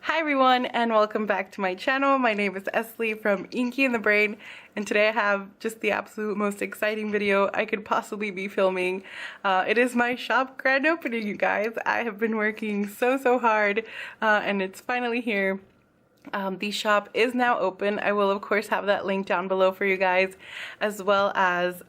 Hi everyone and welcome back to my channel. My name is Esli from Inkeandthebrain, and today I have just the absolute most exciting video I could possibly be filming. It is my shop grand opening, you guys. I have been working so hard and it's finally here. The shop is now open. I will of course have that link down below for you guys, as well as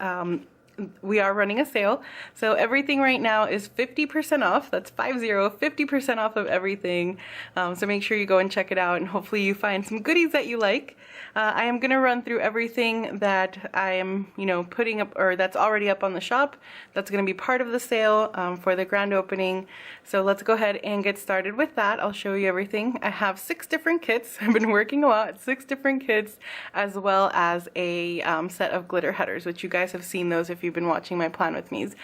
we are running a sale. So everything right now is 50% off. That's 50% off of everything. So make sure you go and check it out, and hopefully you find some goodies that you like. I am gonna run through everything that I am, putting up, or that's already up on the shop. That's gonna be part of the sale for the grand opening. So let's go ahead and get started with that. I'll show you everything. I have 6 different kits. I've been working a lot. 6 different kits, as well as a set of glitter headers, which you guys have seen those if you've been watching my Plan With Me's.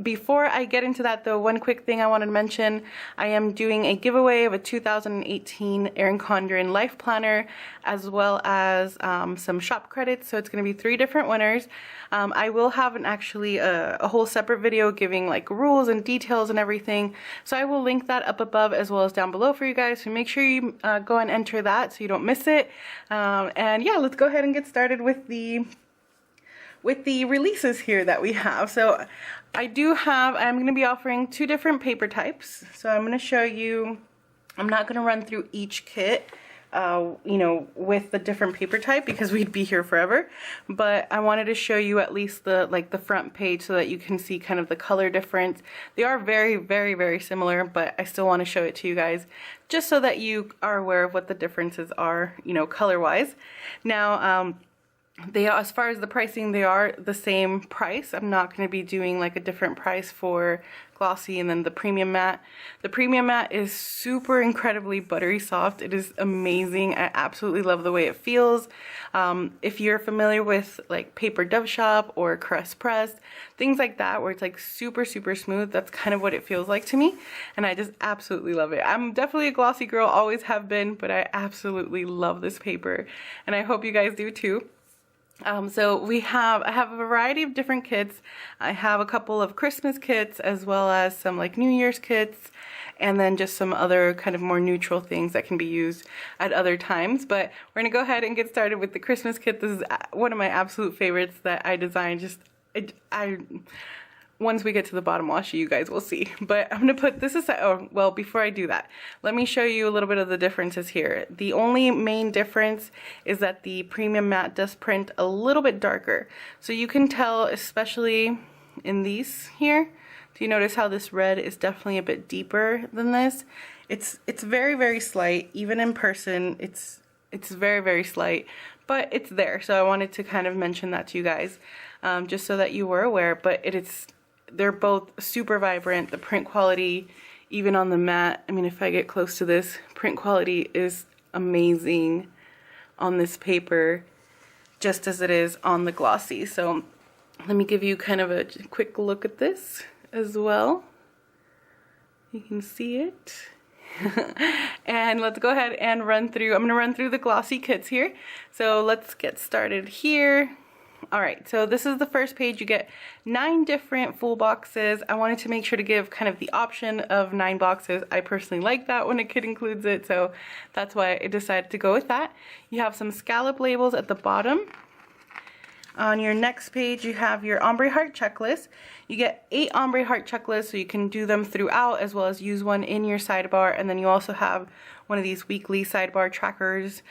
Before I get into that though, one quick thing I wanted to mention: I am doing a giveaway of a 2018 Erin Condren Life Planner, as well as some shop credits. So it's going to be 3 different winners. I will have a whole separate video giving like rules and details and everything. So I will link that up above as well as down below for you guys. So make sure you go and enter that so you don't miss it. And yeah, let's go ahead and get started with the releases here that we have. So I'm going to be offering 2 different paper types. So I'm going to show you, I'm not going to run through each kit with the different paper type because we'd be here forever, but I wanted to show you at least the front page so that you can see kind of the color difference. They are very similar, but I still want to show it to you guys just so that you are aware of what the differences are, color wise. Now, as far as the pricing, they are the same price. I'm not going to be doing like a different price for glossy and then the premium matte. The premium matte is super incredibly buttery soft. It is amazing. I absolutely love the way it feels. If you're familiar with like Paper Dove Shop or Crest Press, things like that where it's like super smooth, that's kind of what it feels like to me, and I just absolutely love it. I'm definitely a glossy girl, always have been, but I absolutely love this paper, and I hope you guys do too. So I have a variety of different kits. I have a couple of Christmas kits, as well as some like New Year's kits, and then just some other kind of more neutral things that can be used at other times. But we're gonna go ahead and get started with the Christmas kit. This is one of my absolute favorites that I designed. Once we get to the bottom wash, you guys will see. But I'm gonna put this aside. Oh, well, before I do that, let me show you a little bit of the differences here. The only main difference is that the premium matte does print a little bit darker. So you can tell, especially in these here. Do you notice how this red is definitely a bit deeper than this? It's very slight. Even in person, it's very slight, but it's there. So I wanted to kind of mention that to you guys, just so that you were aware. But they're both super vibrant. The print quality, even on the matte, I mean, if I get close to this, print quality is amazing on this paper, just as it is on the glossy. So let me give you kind of a quick look at this as well. You can see it. And let's go ahead and I'm gonna run through the glossy kits here. So let's get started here. Alright, so this is the first page. You get 9 different full boxes. I wanted to make sure to give kind of the option of 9 boxes. I personally like that when a kit includes it, so that's why I decided to go with that. You have some scallop labels at the bottom. On your next page, you have your ombre heart checklist. You get 8 ombre heart checklists, so you can do them throughout, as well as use one in your sidebar. And then you also have one of these weekly sidebar trackers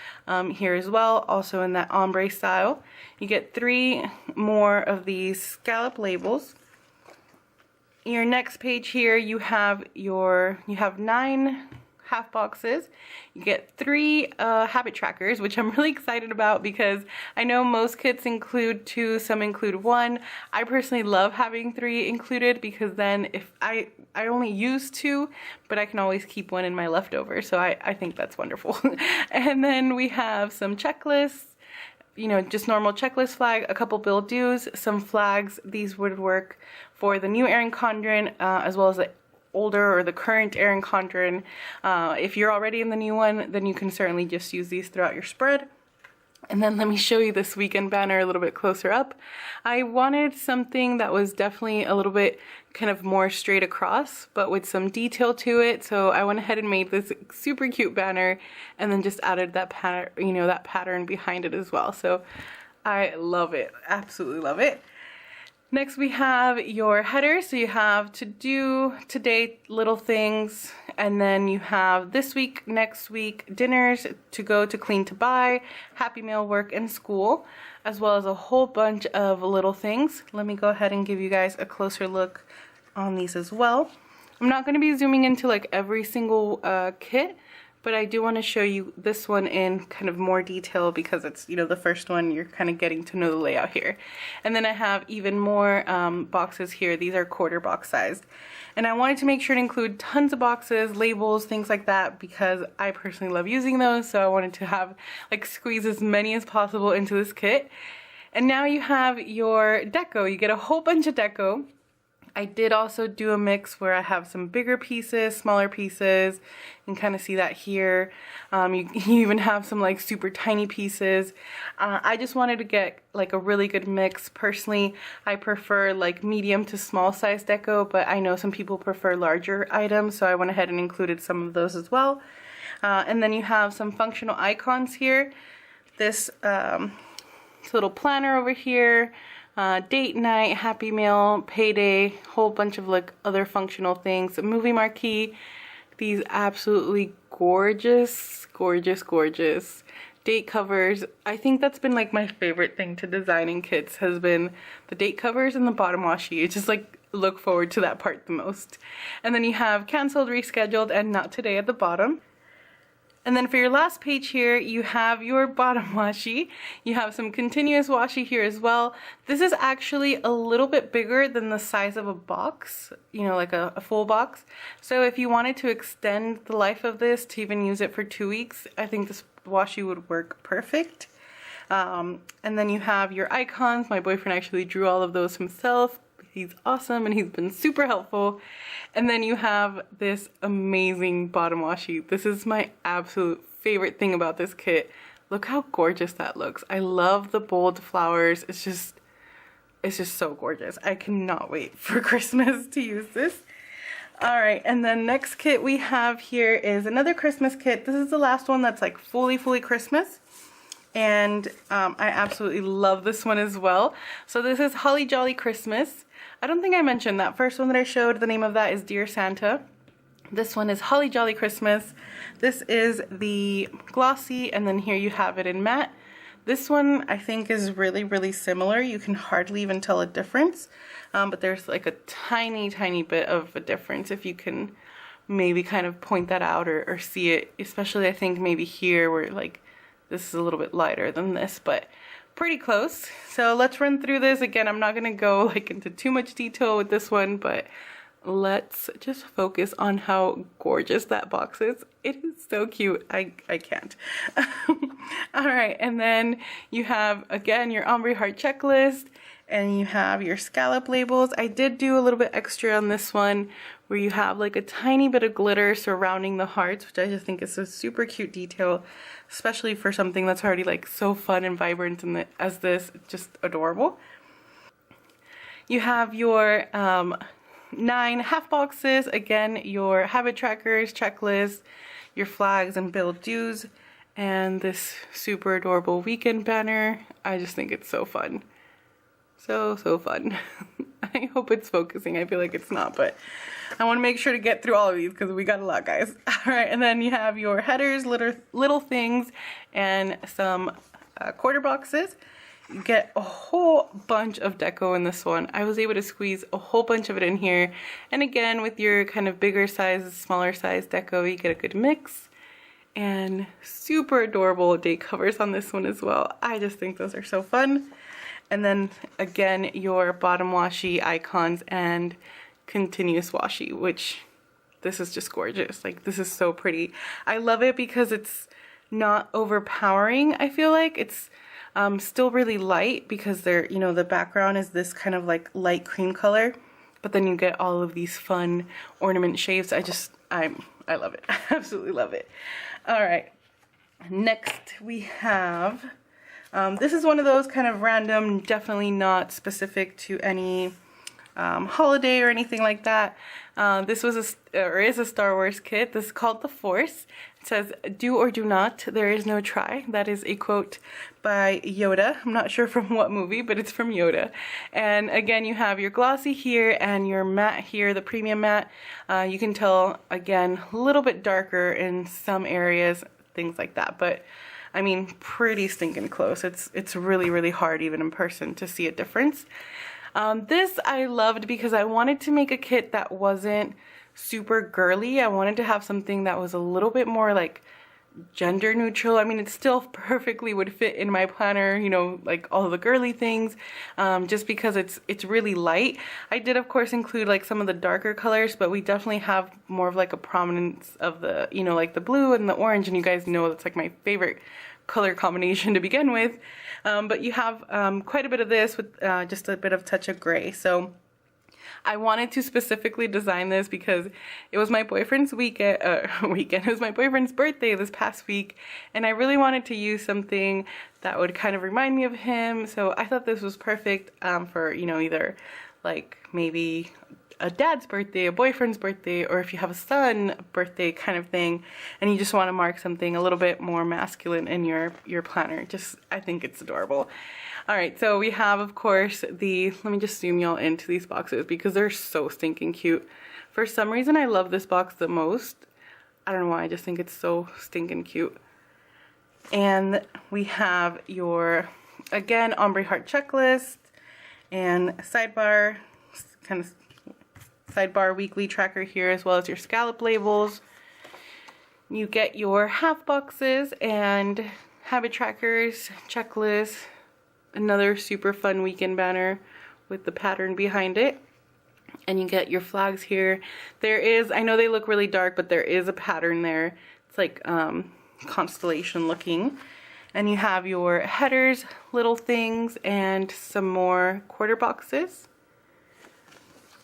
here as well, also in that ombre style. You get 3 more of these scallop labels. Your next page here, you have 9 half boxes. You get 3 habit trackers, which I'm really excited about because I know most kits include 2, some include 1. I personally love having 3 included because then if I only use 2, but I can always keep 1 in my leftover, so I think that's wonderful. And then we have some checklists, just normal checklist flag, a couple bill dues, some flags. These would work for the new Erin Condren, as well as the older or the current Erin Condren. If you're already in the new one, then you can certainly just use these throughout your spread. And then let me show you this weekend banner a little bit closer up. I wanted something that was definitely a little bit kind of more straight across, but with some detail to it. So I went ahead and made this super cute banner and then just added that pattern, you know, that pattern behind it as well. So I love it, absolutely love it. Next we have your header. So you have to do, today, little things, and then you have this week, next week, dinners, to go, to clean, to buy, happy meal, work, and school, as well as a whole bunch of little things. Let me go ahead and give you guys a closer look on these as well. I'm not going to be zooming into like every single kit, but I do want to show you this one in kind of more detail because it's, you know, the first one, you're kind of getting to know the layout here. And then I have even more boxes here. These are quarter box sized. And I wanted to make sure to include tons of boxes, labels, things like that, because I personally love using those. So I wanted to have, like, squeeze as many as possible into this kit. And now you have your deco. You get a whole bunch of deco. I did also do a mix where I have some bigger pieces, smaller pieces. You can kind of see that here. You even have some like super tiny pieces. I just wanted to get like a really good mix. Personally, I prefer like medium to small size deco, but I know some people prefer larger items, so I went ahead and included some of those as well. And then you have some functional icons here. This little planner over here. Date night, happy meal, payday, whole bunch of like other functional things. A movie marquee, these absolutely gorgeous, gorgeous, gorgeous date covers. I think that's been like my favorite thing to design in kits, has been the date covers and the bottom washi. It's just like look forward to that part the most. And then you have canceled, rescheduled, and not today at the bottom. And then for your last page here, you have your bottom washi. You have some continuous washi here as well. This is actually a little bit bigger than the size of a box, you know, like a full box. So if you wanted to extend the life of this to even use it for 2 weeks, I think this washi would work perfect. And then you have your icons. My boyfriend actually drew all of those himself. He's awesome and he's been super helpful. And then you have this amazing bottom washi. This is my absolute favorite thing about this kit. Look how gorgeous that looks. I love the bold flowers. It's just so gorgeous. I cannot wait for Christmas to use this. All right, and then next kit we have here is another Christmas kit. This is the last one that's like fully Christmas. And I absolutely love this one as well. So this is Holly Jolly Christmas. I don't think I mentioned that first one that I showed. The name of that is Dear Santa. This one is Holly Jolly Christmas. This is the glossy, and then here you have it in matte. This one I think is really similar. You can hardly even tell a difference, but there's like a tiny bit of a difference if you can maybe kind of point that out or see it, especially I think maybe here where like this is a little bit lighter than this, but pretty close. So let's run through this. Again, I'm not going to go like into too much detail with this one, but let's just focus on how gorgeous that box is. It is so cute. I can't. All right, and then you have, again, your ombre heart checklist, and you have your scallop labels. I did do a little bit extra on this one where you have like a tiny bit of glitter surrounding the hearts, which I just think is a super cute detail, especially for something that's already like so fun and vibrant, and as this, just adorable. You have your 9 half boxes, again, your habit trackers, checklists, your flags and bill dues, and this super adorable weekend banner. I just think it's so fun. So fun. I hope it's focusing. I feel like it's not, but I want to make sure to get through all of these because we got a lot, guys. All right, and then you have your headers, little things, and some quarter boxes. You get a whole bunch of deco in this one. I was able to squeeze a whole bunch of it in here. And again, with your kind of bigger size, smaller size deco, you get a good mix. And super adorable date covers on this one as well. I just think those are so fun. And then again, your bottom washi icons and continuous washi, which this is just gorgeous. Like, this is so pretty. I love it because it's not overpowering. I feel like it's still really light because they're, you know, the background is this kind of like light cream color, but then you get all of these fun ornament shapes. I love it. I absolutely love it. All right, next we have This is one of those kind of random, definitely not specific to any holiday or anything like that. This was is a Star Wars kit. This is called The Force. It says, "Do or do not, there is no try." That is a quote by Yoda. I'm not sure from what movie, but it's from Yoda. And again, you have your glossy here and your matte here, the premium matte. You can tell, again, a little bit darker in some areas, things like that. But I mean, pretty stinking close. It's really, really hard even in person to see a difference. This I loved because I wanted to make a kit that wasn't super girly. I wanted to have something that was a little bit more like gender neutral. I mean, it still perfectly would fit in my planner, you know, like all the girly things, just because it's really light. I did of course include like some of the darker colors, but we definitely have more of like a prominence of the, you know, like the blue and the orange, and you guys know that's like my favorite color combination to begin with. But you have quite a bit of this with just a bit of touch of gray. So I wanted to specifically design this because it was my boyfriend's it was my boyfriend's birthday this past week, and I really wanted to use something that would kind of remind me of him. So I thought this was perfect for, you know, either like maybe a dad's birthday, a boyfriend's birthday, or if you have a son birthday kind of thing and you just want to mark something a little bit more masculine in your planner. Just, I think it's adorable. All right, so we have of course let me just zoom y'all into these boxes because they're so stinking cute. For some reason I love this box the most. I don't know why, I just think it's so stinking cute. And we have your, again, ombre heart checklist and sidebar, kind of sidebar weekly tracker here, as well as your scallop labels. You get your half boxes and habit trackers, checklists, another super fun weekend banner with the pattern behind it. And you get your flags here. There is, I know they look really dark, but there is a pattern there. It's like constellation looking. And you have your headers, little things, and some more quarter boxes.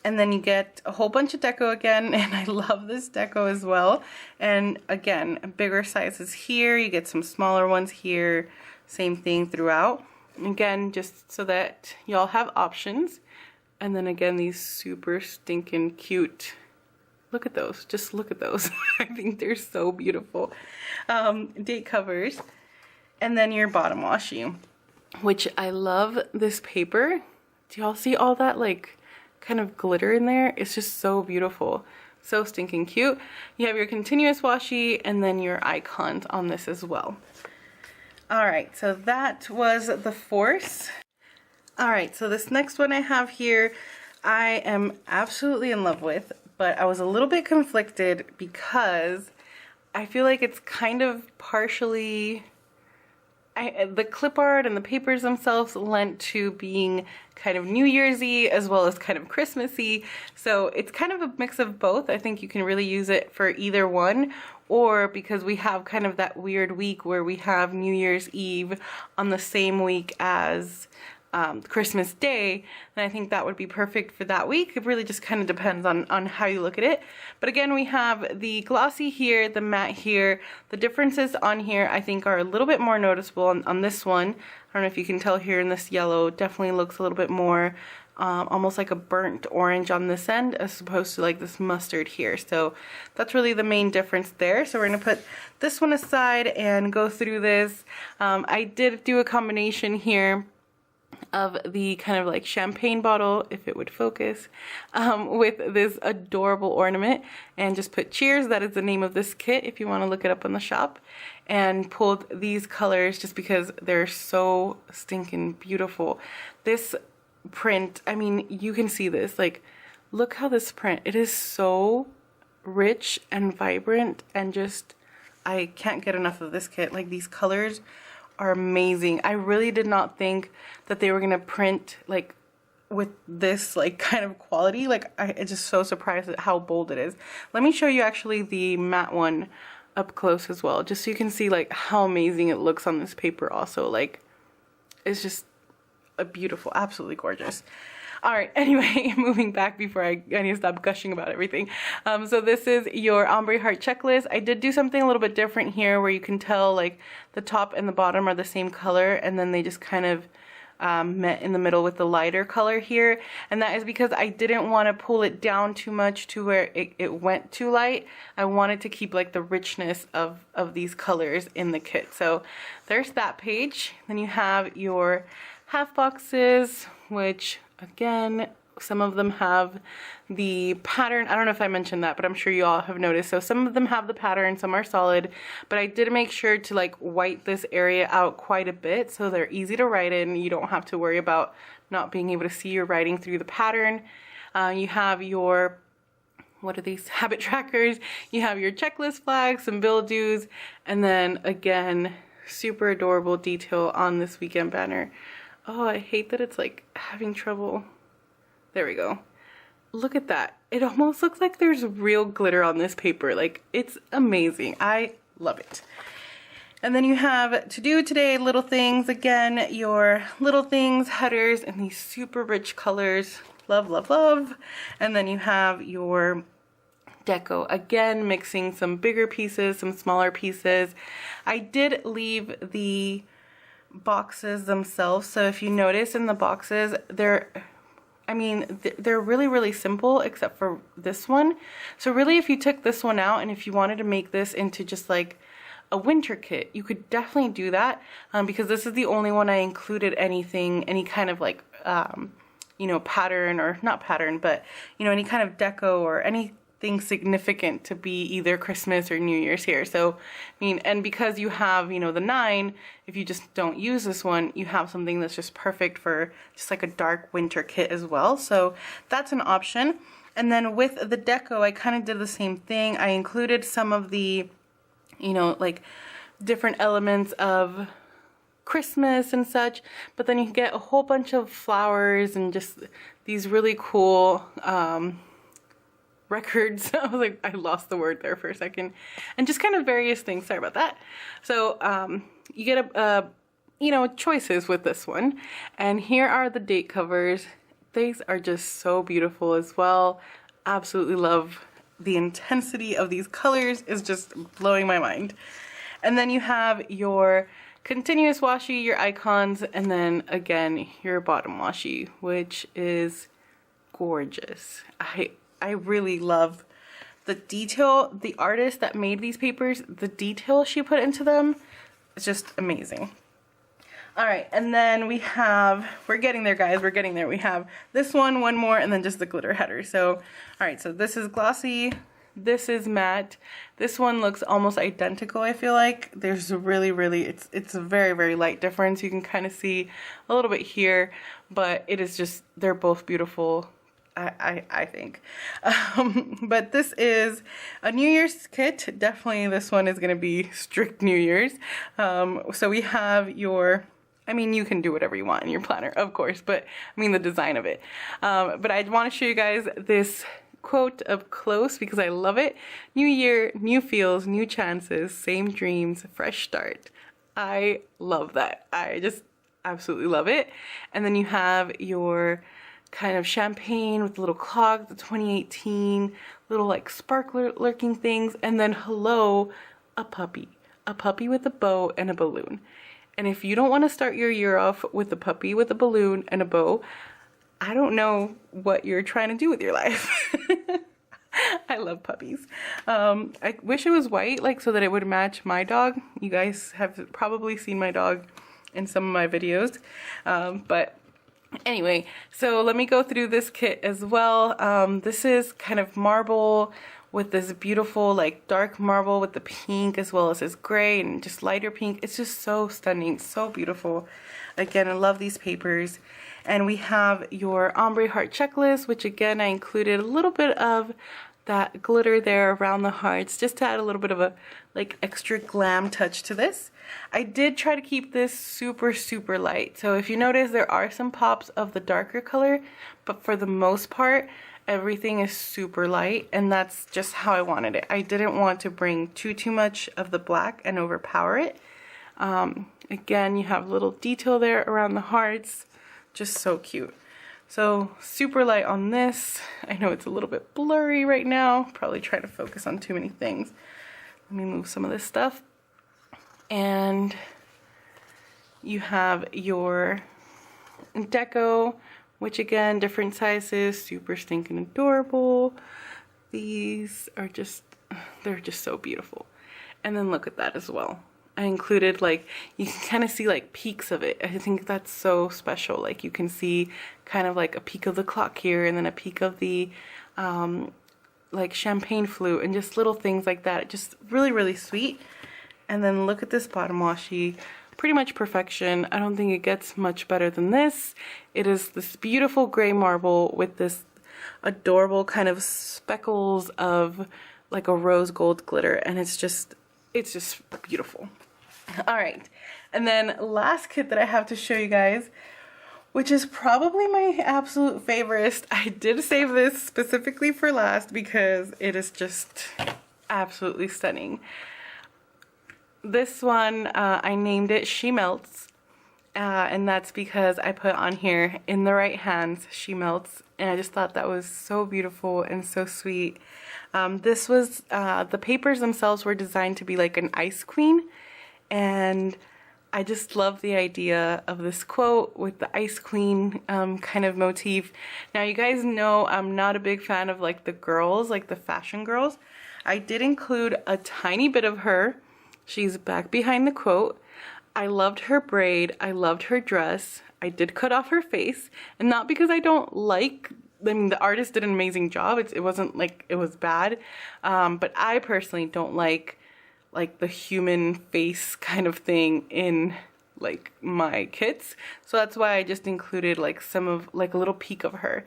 And then you get a whole bunch of deco again, and I love this deco as well. And again, bigger sizes here, you get some smaller ones here, same thing throughout. Again, just so that y'all have options. And then again, these super stinking cute, look at those, just look at those. I think they're so beautiful. Date covers. And then your bottom washi, which I love this paper. Do y'all see all that like kind of glitter in there? It's just so beautiful, so stinking cute. You have your continuous washi and then your icons on this as well. All right, so that was The Force. All right, so this next one I have here, I am absolutely in love with, but I was a little bit conflicted because I feel like it's kind of partially, the clip art and the papers themselves lent to being kind of New Year's-y as well as kind of Christmassy. So it's kind of a mix of both. I think you can really use it for either one, or because we have kind of that weird week where we have New Year's Eve on the same week as Christmas Day, then I think that would be perfect for that week. It really just kind of depends on how you look at it. But again, we have the glossy here, the matte here. The differences on here I think are a little bit more noticeable on this one. I don't know if you can tell here in this yellow, definitely looks a little bit more almost like a burnt orange on this end as opposed to like this mustard here. So that's really the main difference there. So we're going to put this one aside and go through this. I did do a combination here of the kind of like champagne bottle, if it would focus, with this adorable ornament, and just put cheers. That is the name of this kit if you want to look it up on the shop, and pulled these colors just because they're so stinking beautiful. This print, I mean, you can see this, like, look how this print, it is so rich and vibrant, and just, I can't get enough of this kit. Like, these colors are amazing. I really did not think that they were gonna print like with this like kind of quality. Like, I'm just so surprised at how bold it is. Let me show you actually the matte one up close as well, just so you can see like how amazing it looks on this paper also. Like, it's just a beautiful, absolutely gorgeous. All right, anyway, moving back before I need to stop gushing about everything. So this is your Ombre Heart checklist. I did do something a little bit different here where you can tell like the top and the bottom are the same color, and then they just kind of met in the middle with the lighter color here, and that is because I didn't want to pull it down too much to where it went too light. I wanted to keep like the richness of these colors in the kit. So there's that page. Then you have your half boxes, which again, some of them have the pattern. I don't know if I mentioned that, but I'm sure you all have noticed. So some of them have the pattern, some are solid, but I did make sure to like white this area out quite a bit so they're easy to write in. You don't have to worry about not being able to see your writing through the pattern. You have your, what are these, habit trackers. You have your checklist flags, some bill dues, and then again, super adorable detail on this weekend banner. Oh, I hate that it's like having trouble. There we go. Look at that. It almost looks like there's real glitter on this paper. Like, it's amazing. I love it. And then you have to do today little things. Again, your little things, headers, and these super rich colors. Love, love, love. And then you have your deco. Again, mixing some bigger pieces, some smaller pieces. I did leave the boxes themselves. So if you notice in the boxes, they're really, really simple except for this one. So really, if you took this one out and if you wanted to make this into just like a winter kit, you could definitely do that, because this is the only one I included any kind of like, you know, pattern, or not pattern, but, you know, any kind of deco or anything significant to be either Christmas or New Year's here. So, I mean, and because you have, you know, the 9, if you just don't use this one, you have something that's just perfect for just like a dark winter kit as well. So that's an option. And then with the deco, I kind of did the same thing. I included some of the, you know, like different elements of Christmas and such, but then you get a whole bunch of flowers and just these really cool, records. I was like, I lost the word there for a second, and just kind of various things. Sorry about that. So you get you know, choices with this one, and here are the date covers. These are just so beautiful as well. Absolutely love the intensity of these colors, is just blowing my mind. And then you have your continuous washi, your icons, and then again your bottom washi, which is gorgeous. I really love the detail. The artist that made these papers, the detail she put into them, it's just amazing. All right, and then we have, we're getting there, guys, we're getting there. We have this one more, and then just the glitter header. So, all right, so this is glossy, this is matte. This one looks almost identical, I feel like. There's really, it's a very, very light difference. You can kind of see a little bit here, but it is just, they're both beautiful. I think. But this is a New Year's kit. Definitely this one is going to be strict New Year's. So we have your, I mean, you can do whatever you want in your planner, of course, but I mean the design of it. But I want to show you guys this quote up close because I love it. New year, new feels, new chances, same dreams, fresh start. I love that. I just absolutely love it. And then you have your kind of champagne with the little clock, the 2018, little like sparkler lurking things, and then hello, a puppy with a bow and a balloon. And if you don't want to start your year off with a puppy with a balloon and a bow, I don't know what you're trying to do with your life. I love puppies. I wish it was white, like so that it would match my dog. You guys have probably seen my dog in some of my videos, but anyway, so let me go through this kit as well. This is kind of marble with this beautiful like dark marble with the pink as well as this gray and just lighter pink. It's just so stunning, so beautiful. Again, I love these papers. And we have your Ombre Heart checklist, which again, I included a little bit of that glitter there around the hearts just to add a little bit of a like extra glam touch to this. I did try to keep this super, super light. So if you notice, there are some pops of the darker color, but for the most part, everything is super light, and that's just how I wanted it. I didn't want to bring too much of the black and overpower it. Again, you have little detail there around the hearts. Just so cute. So super light on this. I know it's a little bit blurry right now. Probably trying to focus on too many things. Let me move some of this stuff. And you have your deco, which again, different sizes, super stinking adorable. These are just, they're just so beautiful. And then look at that as well. I included, like, you can kind of see like peaks of it. I think that's so special. Like you can see kind of like a peak of the clock here, and then a peak of the like champagne flute, and just little things like that. Just really, really sweet. And then look at this bottom washi. Pretty much perfection. I don't think it gets much better than this. It is this beautiful gray marble with this adorable kind of speckles of like a rose gold glitter, and it's just beautiful. All right, and then last kit that I have to show you guys, which is probably my absolute favorite. I did save this specifically for last because it is just absolutely stunning. This one, I named it She Melts, and that's because I put on here, in the right hands, she melts, and I just thought that was so beautiful and so sweet. This was, the papers themselves were designed to be like an ice queen, and I just love the idea of this quote with the ice queen kind of motif. Now you guys know I'm not a big fan of like the girls, like the fashion girls. I did include a tiny bit of her. She's back behind the quote. I loved her braid. I loved her dress. I did cut off her face, and not because I don't like, I mean, the artist did an amazing job. It wasn't like it was bad, but I personally don't like the human face kind of thing in like my kits. So that's why I just included like some of, like a little peek of her.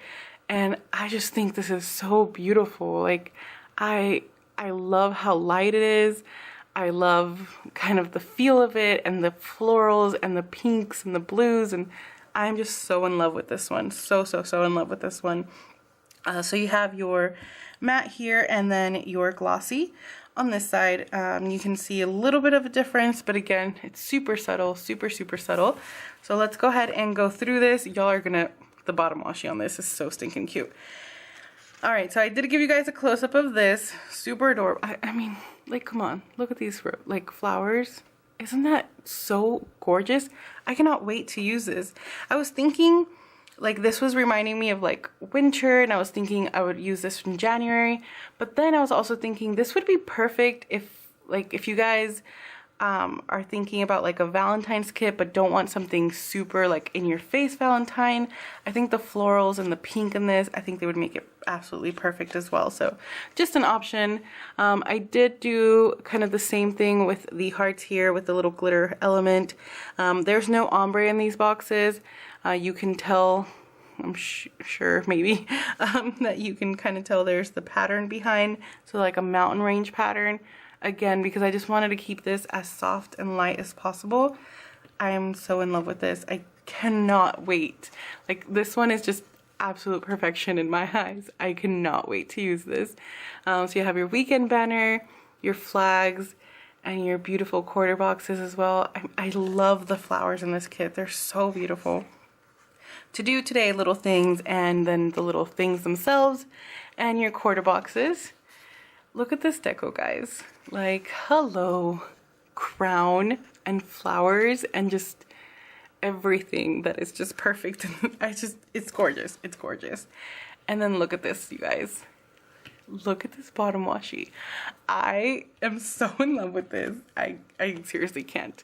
And I just think this is so beautiful. Like I love how light it is. I love kind of the feel of it, and the florals and the pinks and the blues, and I'm just so in love with this one. So in love with this one. So you have your matte here, and then your glossy on this side. You can see a little bit of a difference, but again, it's super subtle, super subtle. So let's go ahead and go through this. Y'all are gonna, the bottom washi on this is so stinking cute. All right, so I did give you guys a close-up of this. Super adorable. I mean, like, come on, look at these like flowers. Isn't that so gorgeous? I cannot wait to use this. I was thinking, like, this was reminding me of like winter, and I was thinking I would use this in January, but then I was also thinking this would be perfect if you guys are thinking about like a Valentine's kit but don't want something super like in your face Valentine. I think the florals and the pink in this, I think they would make it absolutely perfect as well. So just an option. I did do kind of the same thing with the hearts here with the little glitter element. There's no ombre in these boxes. You can tell, I'm sure maybe, that you can kind of tell there's the pattern behind. So like a mountain range pattern. Again, because I just wanted to keep this as soft and light as possible. I am so in love with this. I cannot wait. Like, this one is just absolute perfection in my eyes. I cannot wait to use this. So you have your weekend banner, your flags, and your beautiful quarter boxes as well. I love the flowers in this kit. They're so beautiful. To do today, little things, and then the little things themselves, and your quarter boxes. Look at this deco, guys. Like, hello, crown and flowers and just everything that is just perfect. It's gorgeous. It's gorgeous. And then look at this, you guys. Look at this bottom washi. I am so in love with this. I seriously can't.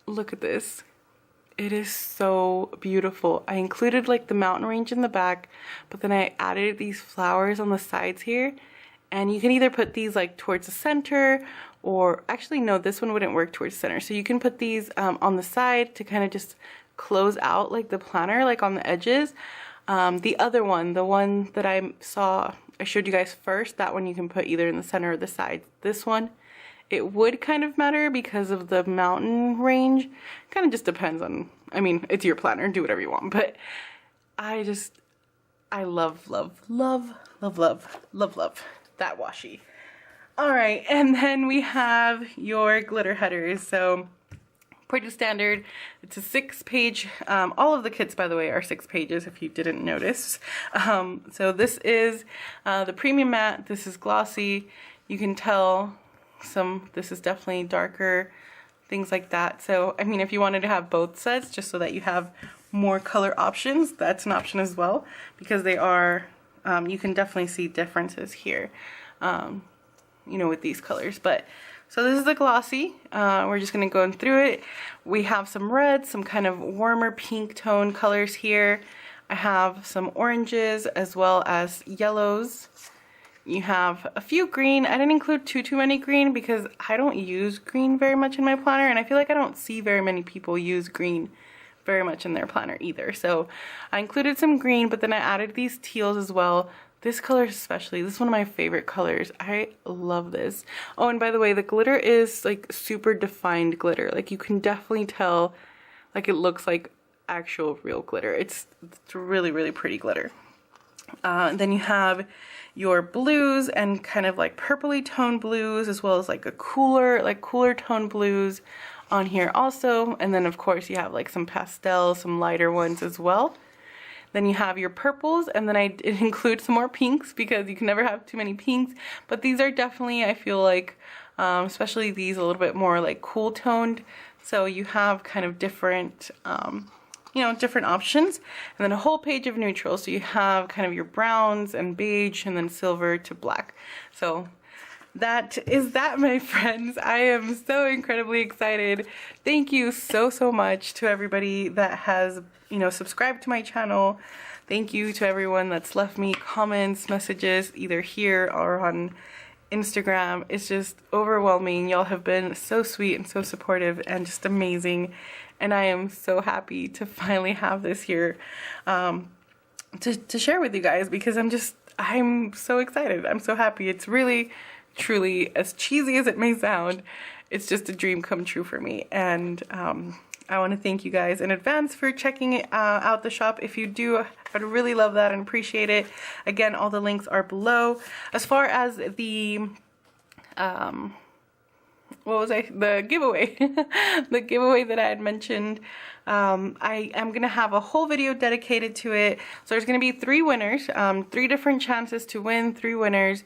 Look at this. It is so beautiful. I included like the mountain range in the back, but then I added these flowers on the sides here. And you can either put these like towards the center, or actually no, this one wouldn't work towards the center. So you can put these on the side to kind of just close out like the planner, like on the edges. The other one, the one that I showed you guys first, that one you can put either in the center or the side. This one, it would kind of matter because of the mountain range. Kind of just depends on, I mean, it's your planner, do whatever you want. But I love that washi. All right, and then we have your glitter headers. So pretty standard. It's a 6-page, all of the kits, by the way, are 6 pages if you didn't notice. So this is the premium matte. This is glossy. You can tell this is definitely darker, things like that. So, I mean, if you wanted to have both sets just so that you have more color options, that's an option as well, because they are, you can definitely see differences here, you know, with these colors. But so this is the glossy. We're just going to go through it. We have some reds, some kind of warmer pink tone colors here. I have some oranges as well as yellows. You have a few green. I didn't include too many green because I don't use green very much in my planner, and I feel like I don't see very many people use green very much in their planner either. So I included some green, but then I added these teals as well. This color especially, this is one of my favorite colors. I love this. Oh, and by the way, the glitter is like super defined glitter. Like you can definitely tell, like it looks like actual real glitter. It's really pretty glitter. Then you have your blues and kind of like purpley toned blues, as well as like a cooler tone blues on here also. And then of course you have like some pastels, some lighter ones as well. Then you have your purples, and then I did include some more pinks because you can never have too many pinks. But these are definitely, I feel like, especially these, a little bit more like cool toned. So you have kind of different, you know, different options. And then a whole page of neutrals. So you have kind of your browns and beige and then silver to black. So that is that, my friends. I am so incredibly excited. Thank you so much to everybody that has, you know, subscribed to my channel. Thank you to everyone that's left me comments, messages, either here or on Instagram. It's just overwhelming. Y'all have been so sweet and so supportive and just amazing. And I am so happy to finally have this here to share with you guys, because I'm so excited. I'm so happy. It's really, truly, as cheesy as it may sound, it's just a dream come true for me. And I want to thank you guys in advance for checking out the shop. If you do, I'd really love that and appreciate it. Again, all the links are below. As far as the the giveaway the giveaway that I had mentioned, I am gonna have a whole video dedicated to it. So there's gonna be 3 winners, 3 different chances to win, 3 winners.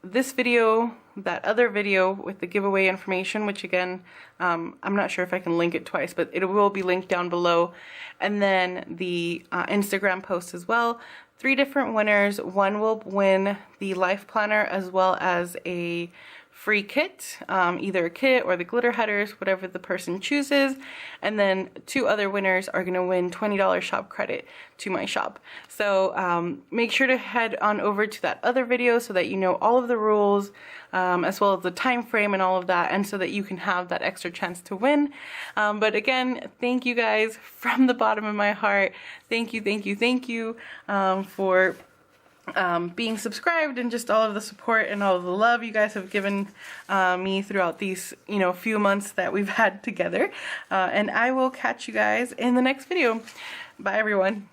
This video, that other video with the giveaway information, which again, I'm not sure if I can link it twice, but it will be linked down below, and then the Instagram post as well. 3 different winners. One will win the life planner as well as a free kit, either a kit or the glitter headers, whatever the person chooses. And then 2 other winners are going to win $20 shop credit to my shop. So make sure to head on over to that other video so that you know all of the rules, as well as the time frame and all of that, and so that you can have that extra chance to win. But again, thank you guys from the bottom of my heart. Thank you for being subscribed, and just all of the support and all of the love you guys have given me throughout these, you know, few months that we've had together. And I will catch you guys in the next video. Bye, everyone.